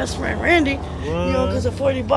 best friend Randy, What? you know, because of $40.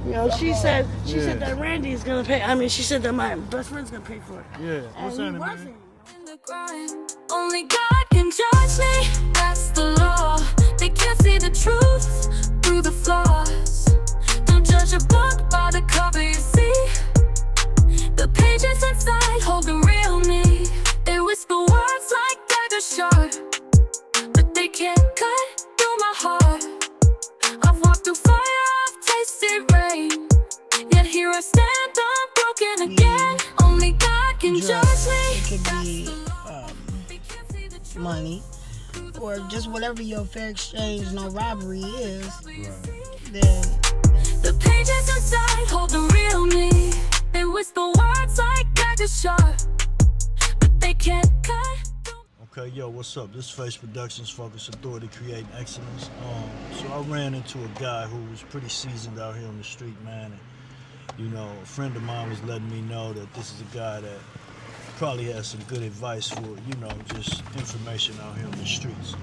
You know, she said that Randy is gonna pay. I mean, she said that my best friend's gonna pay for it. Yeah. What's And he happening, man? wasn't. In the crime, only God can judge me. That's the law. They can't see the truth through the flaws. Don't judge a book by the cover you see. The pages inside hold the real me. They whisper words like daggers sharp, but they can't cut through my heart. I've walked through fire, I've tasted rain, yet here I stand unbroken again. Only God can judge me. It could be money, or just whatever your fair exchange, no robbery is. Right. Then The pages inside hold the real me. They whisper words like daggers sharp, but they can't cut. Okay, yo, what's up? This is F.A.C.E Productions, Focus Authority, Creating Excellence. So I ran into a guy who was pretty seasoned out here on the street, man. And, you know, a friend of mine was letting me know that this is a guy that probably has some good advice for, you know, just information out here on the streets.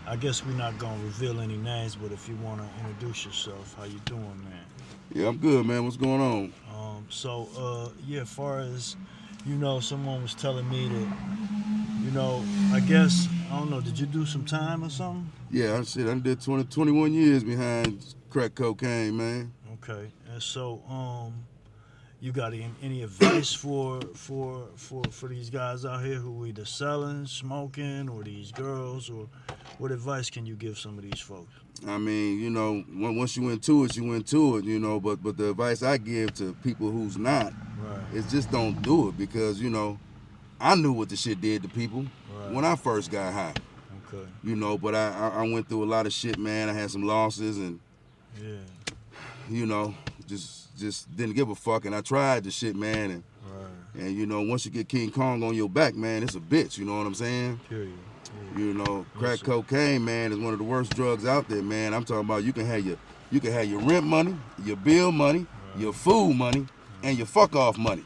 I guess we're not gonna reveal any names, but if you wanna introduce yourself, how you doing, man? Yeah, I'm good, man. What's going on? Yeah, as far as, you know, someone was telling me that, you know, I guess, I don't know, did you do some time or something? Yeah, I did 21 years behind crack cocaine, man. Okay, and so, you got any advice for these guys out here who either selling, smoking, or these girls, or what advice can you give some of these folks? I mean, you know, once you into it, you know, but the advice I give to people who's not is just don't do it, because, you know, I knew what the shit did to people when I first got high. Okay. You know, but I went through a lot of shit, man. I had some losses and, you know, just didn't give a fuck, and I tried the shit, man, and you know, once you get King Kong on your back, man, it's a bitch, you know what I'm saying? Period. You know, crack cocaine, man, is one of the worst drugs out there, man. I'm talking about you can have your rent money, your bill money, your food money, and your fuck off money.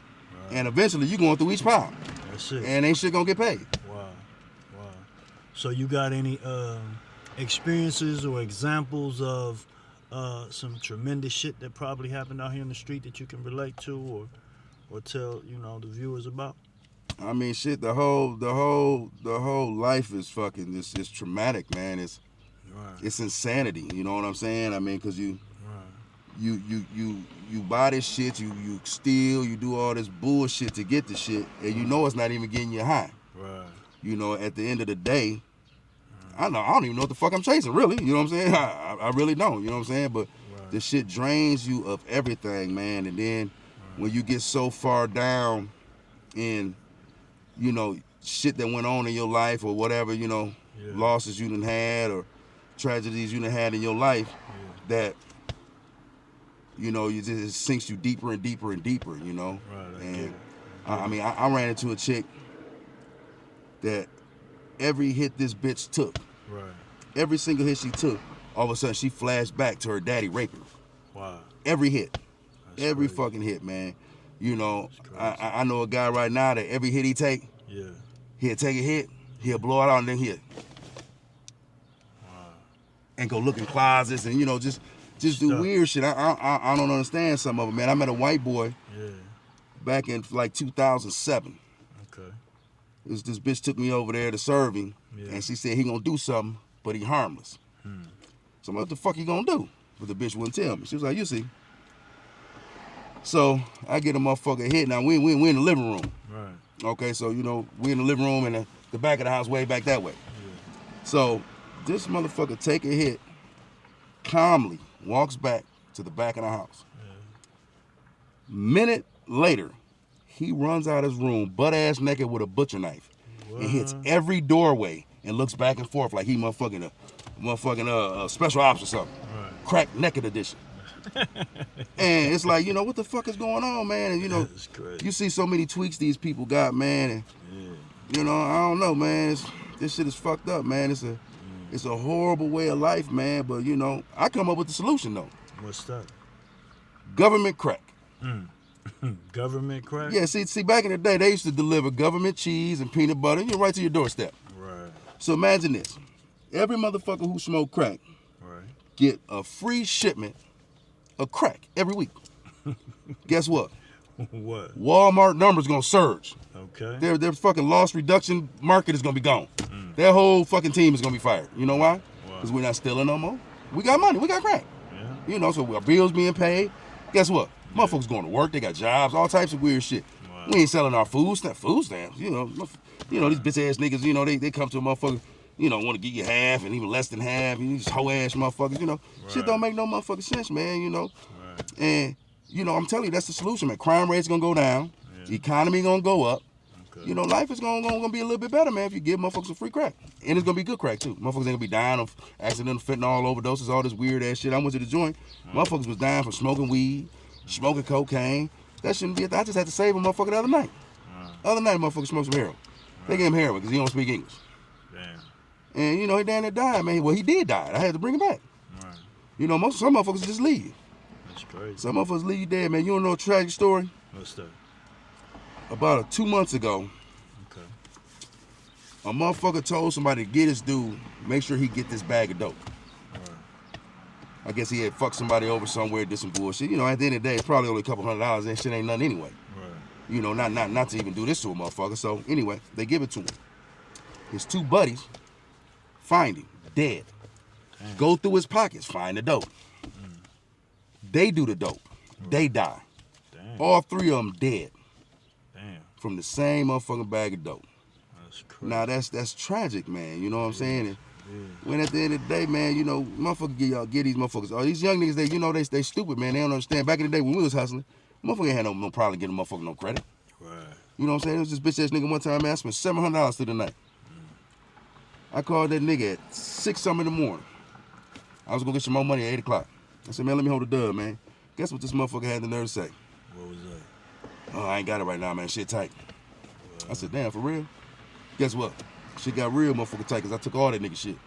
And eventually you going through each pile. That's it. And ain't shit gonna get paid. Wow. So you got any experiences or examples of some tremendous shit that probably happened out here in the street that you can relate to or tell, you know, the viewers about? I mean, shit, the whole life is fucking, it's traumatic, man. It's insanity, you know what I'm saying? I mean, cause you buy this shit, you steal, you do all this bullshit to get the shit, and you know it's not even getting you high. Right. You know, at the end of the day, I don't even know what the fuck I'm chasing, really. You know what I'm saying? I really don't, you know what I'm saying? But the shit drains you of everything, man. And then when you get so far down in, you know, shit that went on in your life or whatever, you know, losses you done had or tragedies you done had in your life, that, you know, it sinks you deeper and deeper and deeper, you know? Right, I mean, I ran into a chick that every hit this bitch took, every single hit she took, all of a sudden she flashed back to her daddy raping her. Wow. Every hit. That's every crazy. Fucking hit, man. You know, I know a guy right now that every hit he take, he'll take a hit, he'll blow it out, and then and go look in closets and, you know, just do weird shit. I don't understand some of it, man. I met a white boy back in like 2007. Okay. This bitch took me over there to serve him, and she said he gonna do something, but he harmless. So what the fuck he gonna do? But the bitch wouldn't tell me. She was like, you see. So I get a motherfucker hit. Now we in the living room. Right. Okay, so you know, we in the living room and the back of the house way back that way. So this motherfucker take a hit, calmly walks back to the back of the house. Minute later, he runs out his room butt ass naked with a butcher knife and hits every doorway and looks back and forth like he motherfucking special ops or something. Crack naked edition. And it's like, you know, what the fuck is going on, man? And you know, you see so many tweaks these people got, man, and you know, I don't know, man. This shit is fucked up, man. It's a horrible way of life, man. But you know, I come up with the solution though. What's that? Government crack. Government crack? Yeah, see, back in the day, they used to deliver government cheese and peanut butter, right to your doorstep. Right. So imagine this. Every motherfucker who smoked crack get a free shipment of crack every week. Guess what? What? Walmart numbers gonna surge. Okay. Their fucking loss reduction market is gonna be gone. Their whole fucking team is gonna be fired. You know why? Because we're not stealing no more. We got money. We got crack. Yeah. You know, so our bills being paid. Guess what? Motherfuckers going to work. They got jobs. All types of weird shit. Wow. We ain't selling our food stamps. You know, these bitch ass niggas. You know, they come to a motherfucker. You know, want to give you half and even less than half. You these hoe ass motherfuckers. You know, shit don't make no motherfucking sense, man. You know, and you know, I'm telling you, that's the solution, man. Crime rate's gonna go down. The economy gonna go up. You know, life is gonna be a little bit better, man, if you give motherfuckers some free crack. And it's gonna be good crack too. Motherfuckers ain't gonna be dying of accidental fentanyl overdoses, all this weird ass shit. I went to the joint. Motherfuckers was dying from smoking weed, smoking cocaine. That shouldn't be. I just had to save a motherfucker the other night. Other night, motherfucker smoked some heroin. They gave him heroin because he don't speak English. Damn. And you know, he damn near died, man. Well, he did die. I had to bring him back. Right. You know, some motherfuckers just leave you. That's crazy. Some motherfuckers leave you dead, man. You don't know a tragic story? What's that? About 2 months ago, Okay. a motherfucker told somebody to get this dude, make sure he get this bag of dope. Right. I guess he had fucked somebody over somewhere, did some bullshit. You know, at the end of the day, it's probably only a couple $100. That shit ain't nothing anyway. Right. You know, not to even do this to a motherfucker. So anyway, they give it to him. His two buddies find him dead. Damn. Go through his pockets, find the dope. They do the dope. They die. Damn. All three of them dead Damn. from the same motherfucking bag of dope. That's crazy. Now that's tragic, man. You know what I'm saying? And when at the end of the day, man, you know, motherfuckers get these motherfuckers. Oh, these young niggas, they stupid, man. They don't understand. Back in the day when we was hustling, motherfucker ain't had no problem getting a motherfucker no credit. Right. You know what I'm saying? It was this bitch ass nigga one time, man. I spent $700 through the night. I called that nigga at 6 something in the morning. I was gonna get some more money at 8 o'clock. I said, man, let me hold the dub, man. Guess what this motherfucker had the nerve to say? What was that? Oh, I ain't got it right now, man. Shit tight. I said, damn, for real? Guess what? Shit got real motherfucker tight because I took all that nigga shit.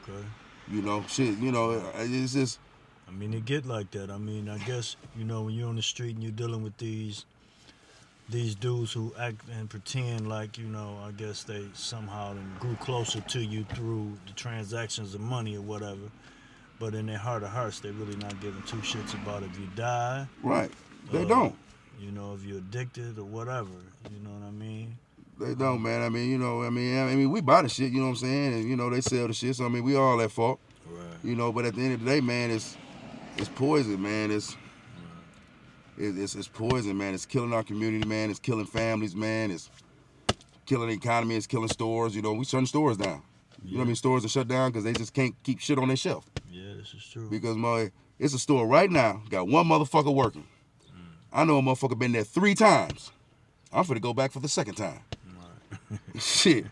Okay. You know, shit, you know, it's just... I mean, it get like that. I mean, I guess, you know, when you're on the street and you're dealing with these dudes who act and pretend like, you know, I guess they somehow grew closer to you through the transactions of money or whatever. But in their heart of hearts, they really not giving two shits about if you die. Right. They don't. You know, if you're addicted or whatever. You know what I mean? They don't, man. I mean, you know, I mean, we buy the shit, you know what I'm saying? And, you know, they sell the shit. So, I mean, we all at fault. Right. You know, but at the end of the day, man, it's poison, man. It's poison, man. It's killing our community, man. It's killing families, man. It's killing the economy. It's killing stores. You know, we shutting stores down. You know what I mean? Stores are shut down because they just can't keep shit on their shelf. Yeah, this is true. Because it's a store right now, got one motherfucker working. I know a motherfucker been there 3 times. I'm finna go back for the 2nd time. Right. Shit.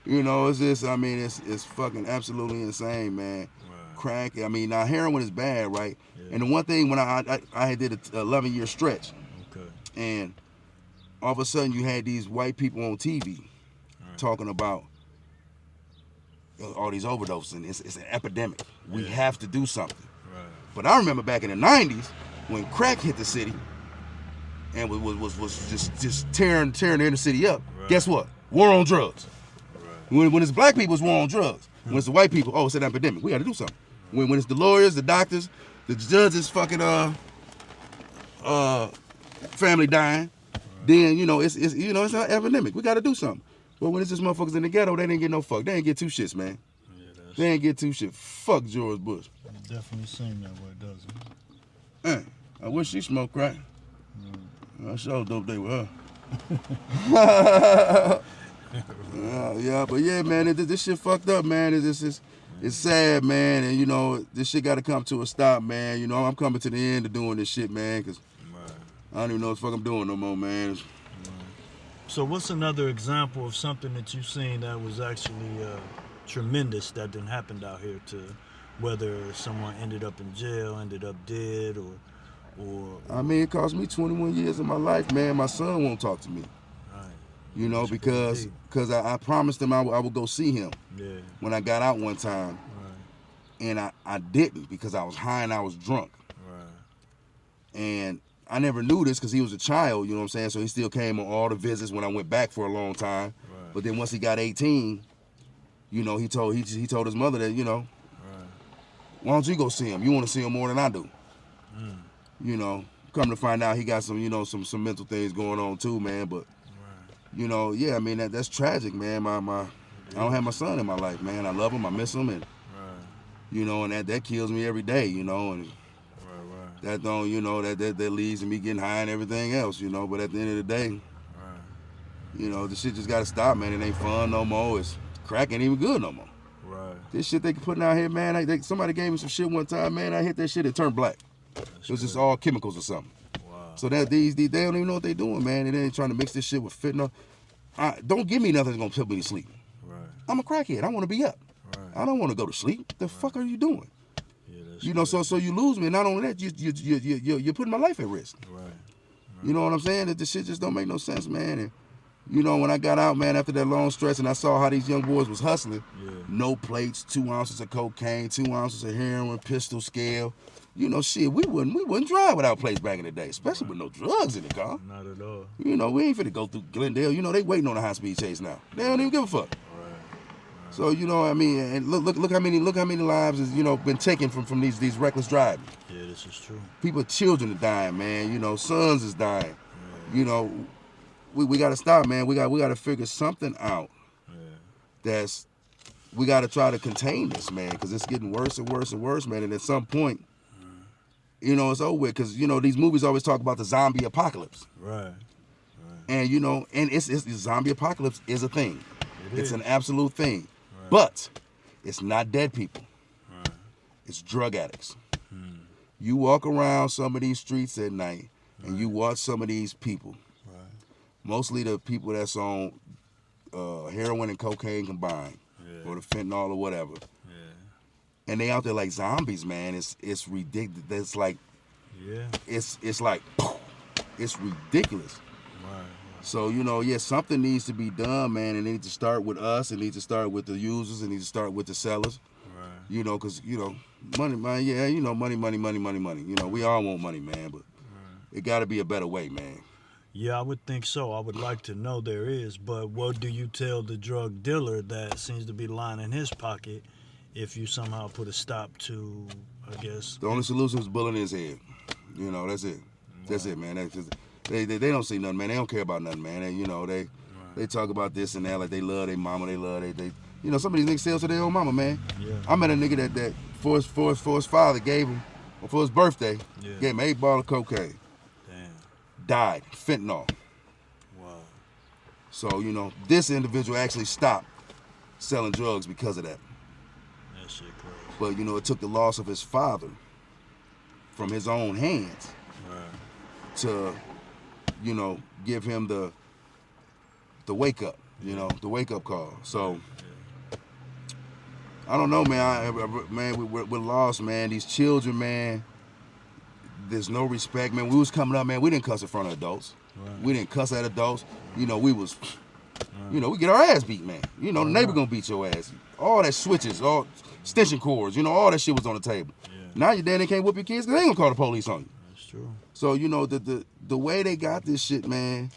You know, it's just, I mean, it's fucking absolutely insane, man. Right. Crack, I mean, now heroin is bad, right? Yeah. And the one thing when I did an 11-year stretch, Okay. and all of a sudden you had these white people on TV talking about all these overdoses, and it's an epidemic. We have to do something. Right. But I remember back in the 90s when crack hit the city and was just tearing the inner city up. Right. Guess what? War on drugs. Right. When it's black people, it's war on drugs. When it's the white people, oh, it's an epidemic. We got to do something. When it's the lawyers, the doctors, the judges, fucking family dying, then you know it's an epidemic. We got to do something. But when it's just motherfuckers in the ghetto, they didn't get no fuck. They ain't get 2 shits, man. Yeah, They ain't get 2 shit. Fuck George Bush. it definitely seems that way, doesn't it? I wish she smoked crack. I sure dope day with her. But yeah, man, this shit fucked up, man. It's sad, man, and you know this shit got to come to a stop, man. You know I'm coming to the end of doing this shit, man, because I don't even know what the fuck I'm doing no more, man. So what's another example of something that you've seen that was actually tremendous that done happened out here, to whether someone ended up in jail, ended up dead, or I mean, it cost me 21 years of my life, man. My son won't talk to me. Right. You know, That's pretty because I promised him I would go see him Yeah. when I got out one time, Right. and I didn't because I was high and I was drunk. Right. And I never knew this because he was a child, you know what I'm saying? So he still came on all the visits when I went back for a long time. Right. But then once he got 18, you know, he told his mother that, you know, Right. Why don't you go see him? You want to see him more than I do. You know, come to find out he got some, you know, some mental things going on too, man. But, you know, yeah, I mean, that's tragic, man. I don't have my son in my life, man. I love him, I miss him, and, you know, and that kills me every day, you know, and that don't, you know, that leads to me getting high and everything else, you know. But at the end of the day, you know, the shit just got to stop, man. It ain't fun no more. It's crack ain't even good no more. This shit they putting out here, man, somebody gave me some shit one time, man. I hit that shit, it turned black. It was just all chemicals or something. So that these they don't even know what they doing, man. And they ain't trying to mix this shit with fentanyl. Don't give me nothing that's gonna put me to sleep. I'm a crackhead. I want to be up. I don't want to go to sleep. The fuck are you doing? You know, so you lose me. And not only that, you're putting my life at risk. You know what I'm saying? That the shit just don't make no sense, man. And you know, when I got out, man, after that long stretch, and I saw how these young boys was hustling, no plates, 2 ounces of cocaine, 2 ounces of heroin, pistol scale. You know, shit, we wouldn't drive without plates back in the day, especially with no drugs in the car. Not at all. You know, we ain't finna go through Glendale. You know, they waiting on a high-speed chase now. They don't even give a fuck. So, you know, I mean, and look how many lives has, you know, been taken from these reckless driving. Yeah, this is true. People, children are dying, man. You know, sons is dying. You know, we got to stop, man. We got to figure something out. We got to try to contain this, man, because it's getting worse and worse and worse, man. And at some point, you know, it's over with, because, you know, these movies always talk about the zombie apocalypse. And, you know, and it's zombie apocalypse is a thing. It's an absolute thing. But it's not dead people. It's drug addicts. You walk around some of these streets at night and you watch some of these people. Mostly the people that's on heroin and cocaine combined, or the fentanyl or whatever. And they out there like zombies, man. It's ridiculous. It's like, it's like, it's ridiculous. So, you know, yeah, something needs to be done, man. It needs to start with us. It needs to start with the users. It needs to start with the sellers. You know, because, you know, money, man, yeah, you know, money. You know, we all want money, man, but it got to be a better way, man. Yeah, I would think so. I would like to know there is. But what do you tell the drug dealer that seems to be lining his pocket if you somehow put a stop to, I guess? The only solution is bullet in his head. You know, that's it. That's it, man. That's just, they don't see nothing, man. They don't care about nothing, man. They, you know, they talk about this and that, like they love their mama, they love they you know, some of these niggas sell to their own mama, man. I met a nigga that for his father gave him, or for his birthday, gave him 8 ball of cocaine. Died, fentanyl. So, you know, this individual actually stopped selling drugs because of that. That shit crazy. But, you know, it took the loss of his father from his own hands to, you know, give him the wake up, you know, the wake up call. So, I don't know, man. We're lost, man. These children, man, there's no respect, man. We was coming up, man. We didn't cuss in front of adults. We didn't cuss at adults. You know, we was, you know, we get our ass beat, man. You know, the neighbor gonna beat your ass. All that switches, all extension cords, you know, all that shit was on the table. Now your daddy can't whoop your kids because they ain't gonna call the police on you. That's true. So, you know, the way they got this shit, man,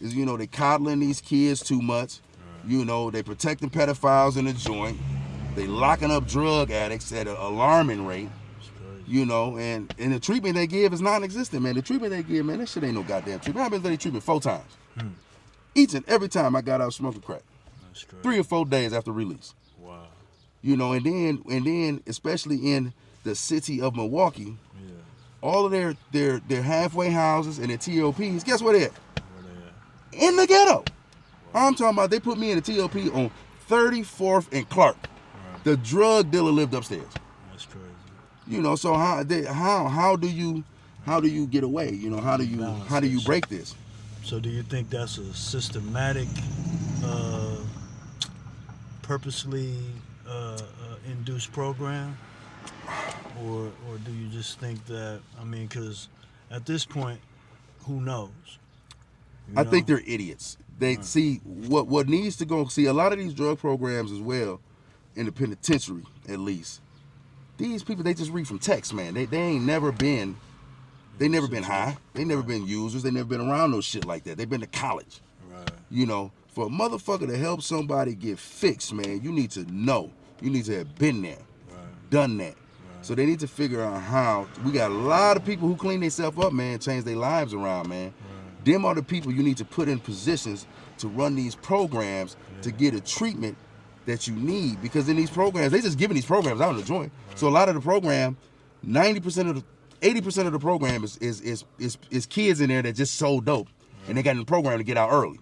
is, you know, they coddling these kids too much. You know, they protecting pedophiles in the joint. They locking up drug addicts at an alarming rate. You know, and the treatment they give is non-existent, man. The treatment they give, man, that shit ain't no goddamn treatment. I've been to their treatment 4 times. Each and every time I got out smoking crack. 3 or 4 days after release. Wow. You know, and then especially in the city of Milwaukee, all of their halfway houses and their TOPs, guess where they at? In the ghetto. I'm talking about they put me in a TOP on 34th and Clark. The drug dealer lived upstairs. That's crazy. You know, so how do you get away? You know, how do you break this? So do you think that's a systematic, purposely induced program, or do you just think that? I mean, because at this point, who knows? I think they're idiots. They see what needs to go. See, a lot of these drug programs as well, in the penitentiary at least. These people, they just read from text, man. They ain't never been, high. They never been users. They never been around no shit like that. They've been to college. You know, for a motherfucker to help somebody get fixed, man, you need to know. You need to have been there, done that. So they need to figure out how. We got a lot of people who clean themselves up, man, change their lives around, man. Them are the people you need to put in positions to run these programs to get a treatment that you need. Because in these programs, they just giving these programs out in the joint. So a lot of the program, 80% of the program is kids in there that just sold dope, and they got in the program to get out early.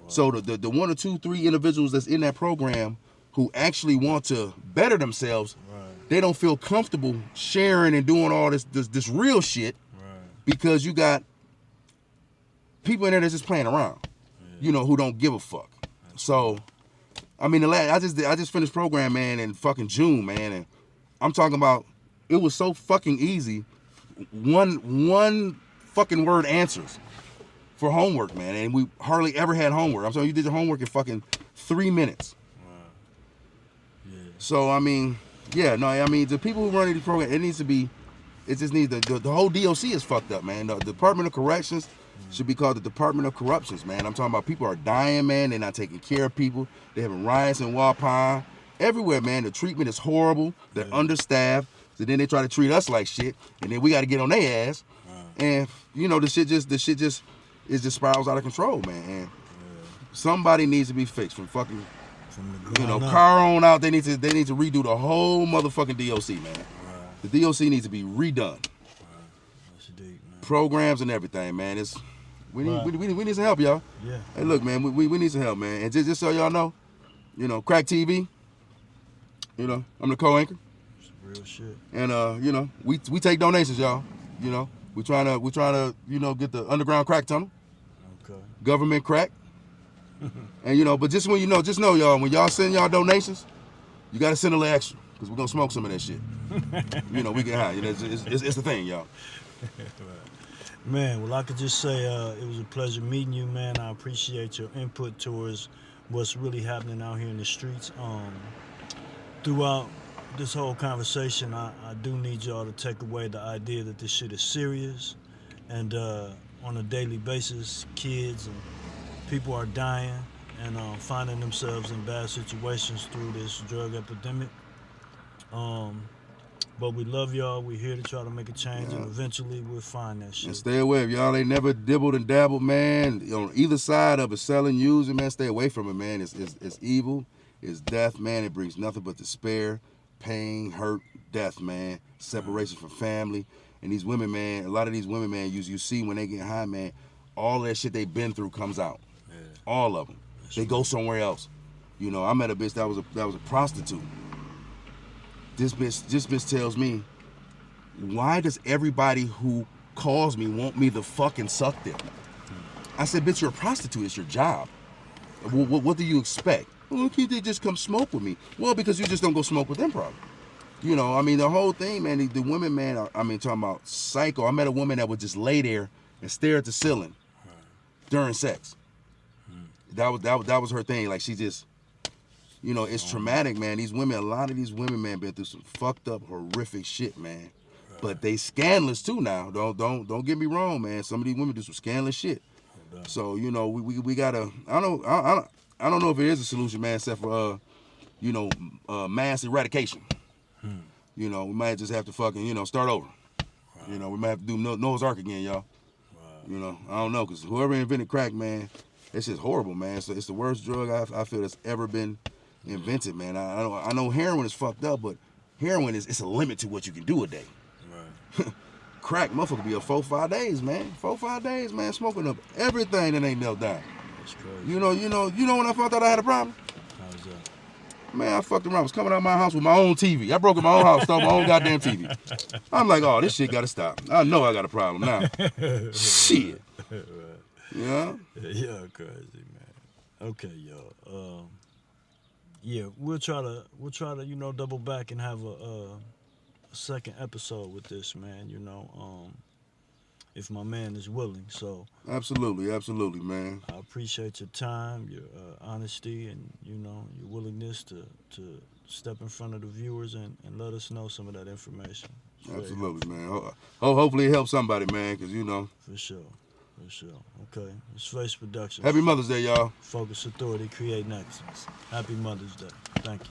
So the 1 or 2, 3 individuals that's in that program who actually want to better themselves, they don't feel comfortable sharing and doing all this real shit because you got people in there that's just playing around, you know, who don't give a fuck. So, I mean, I just finished program, man, in fucking June, man, and I'm talking about it was so fucking easy. One fucking word answers for homework, man, and we hardly ever had homework. I'm sorry, you did your homework in fucking 3 minutes. So I mean, the people who run these programs, it just needs the whole DOC is fucked up, man. The Department of Corrections should be called the Department of Corruptions, man. I'm talking about people are dying, man. They're not taking care of people. They're having riots in Waupun. Everywhere, man. The treatment is horrible. They're understaffed. So then they try to treat us like shit, and then we got to get on their ass. And you know, the shit just spirals out of control, man. And somebody needs to be fixed from fucking. Car on out. They need to redo the whole motherfucking DOC, man. The DOC needs to be redone. That's deep, man. Programs and everything, man. We need some help, y'all. Yeah. Hey, look, man, we need some help, man. And just so y'all know, you know, Crack TV. You know, I'm the co-anchor. It's real shit. And you know, we take donations, y'all. You know, we trying to you know, get the underground crack tunnel. Okay. Government crack. And you know, but just know y'all, when y'all send y'all donations, you gotta send a little extra, because we're gonna smoke some of that shit. You know, we get high. You know, it's the thing, y'all. Man, well, I could just say it was a pleasure meeting you, man. I appreciate your input towards what's really happening out here in the streets. Throughout this whole conversation, I do need y'all to take away the idea that this shit is serious, and on a daily basis, kids and people are dying and finding themselves in bad situations through this drug epidemic. But we love y'all. We're here to try to make a change, and eventually we'll find that shit. And stay away. If y'all ain't never dibbled and dabbled, man, on either side of it, selling, using, man, stay away from it, man. It's evil. It's death, man. It brings nothing but despair, pain, hurt, death, man. Separation from family. And these women, man, a lot of these women, man, you see when they get high, man, all that shit they've been through comes out. All of them. They go somewhere else. You know, I met a bitch that was a prostitute. This bitch tells me, why does everybody who calls me want me to fucking suck them? I said, bitch, you're a prostitute. It's your job. What do you expect? Well, can't they just come smoke with me? Well, because you just don't go smoke with them, probably. You know, I mean, the whole thing, man, the women, man, talking about psycho. I met a woman that would just lay there and stare at the ceiling during sex. That was her thing. Like, she just, you know, it's traumatic, man. These women, a lot of these women, man, been through some fucked up, horrific shit, man. But they scandalous too now. Don't get me wrong, man. Some of these women do some scandalous shit. So, you know, we gotta. I don't know if it is a solution, man, except for you know, mass eradication. You know, we might just have to fucking, you know, start over. You know, we might have to do Noah's Ark again, y'all. You know, I don't know, because whoever invented crack, man, it's just horrible, man. So it's the worst drug I feel that's ever been invented, man. I know heroin is fucked up, but heroin it's a limit to what you can do a day. Right. Crack, motherfucker, be up 4-5 days, man. 4-5 days, man, smoking up everything that ain't knelt down. That's crazy. You know when I found out I had a problem? How's that? Man, I fucked around. I was coming out of my house with my own TV. I broke in my own house, stole my own goddamn TV. I'm like, oh, this shit gotta stop. I know I got a problem now. Shit. Right. Yeah? Yeah, crazy, man. Okay, y'all. Yeah, we'll try to, you know, double back and have a second episode with this, man, you know, if my man is willing. So Absolutely, man. I appreciate your time, your honesty, and, you know, your willingness to step in front of the viewers and let us know some of that information. Absolutely, man. Hopefully it helps somebody, man, because, you know. For sure. Okay. It's F.A.C.E. Productions. Happy Mother's Day, y'all. Focus Authority, creating excellence. Happy Mother's Day. Thank you.